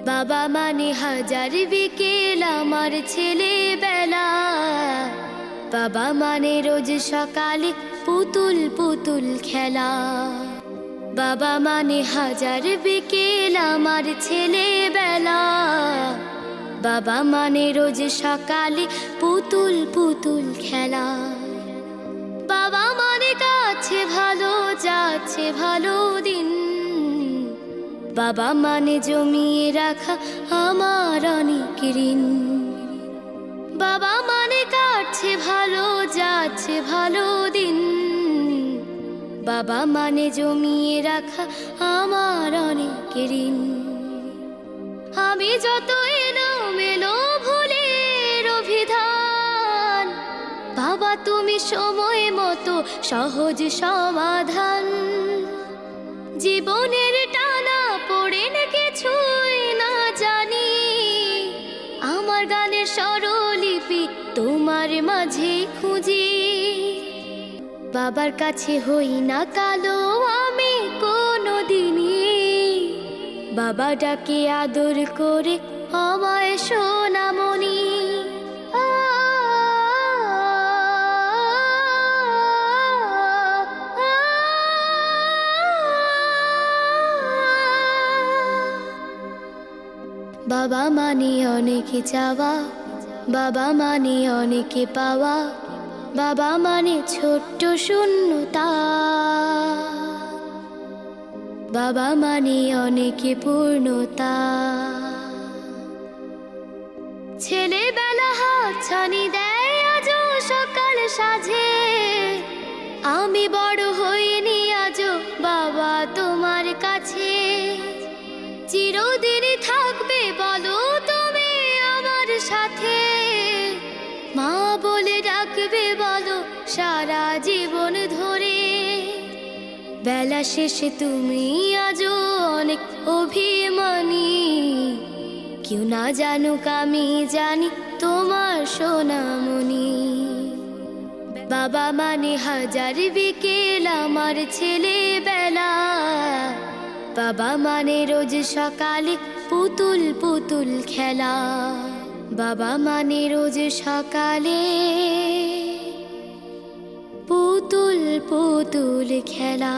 বাবা মানে হাজার বিকেল আমার ছেলেবেলা। বাবা মানে রোজ সকালে পুতুল পুতুল খেলা। বাবা মানে হাজার বিকেল আমার ছেলেবেলা। বাবা মানে রোজ সকালে পুতুল পুতুল খেলা। বাবা মানে কাছে ভালো যাচ্ছে ভালো দিন। বাবা মানে জমিয়ে রাখা আমার অনেক ঋণ। বাবা মানে কাটছে ভালো যাচ্ছে ভালো দিন। বাবা মানে জমিয়ে রাখা আমার অনেক ঋণ। আমি যত এলোমেলো ভুলের অভিধান, বাবা তুমি সময় মতো সহজ সমাধান। জীবনের টানা পড়ে না কিছুই না জানি, আমার গানের স্বরলিপি তোমার মাঝে খুঁজি। বাবার কাছে হই না কালো আমি কোনোদিনই, বাবা ডাকে আদর করে আমায় সোনামণি। বাবা মানে অনেক চাওয়া, বাবা মানে অনেক পাওয়া। বাবা মানে ছোট্ট শূন্যতা, বাবা মানে অনেক পূর্ণতা। ছেলেবেলা হাতছানি দেয় আজও সকাল সাজে। আমি বড় হইনি আজও বাবা তোমার কাছে। চিরদিনই থাকবে বলো তুমি আমার সাথে, মা বলে ডাকবে বলো সারা জীবন ধরে। বেলা শেষে তুমি আজও অনেক অভিমানী, কেউ না জানুক আমি জানি তোমার সোনামণি। বাবা মানে হাজার বিকেল আমার ছেলেবেলা। বাবা মানে রোজ সকালে পুতুল পুতুল খেলা। বাবা মানে রোজ সকালে পুতুল পুতুল খেলা।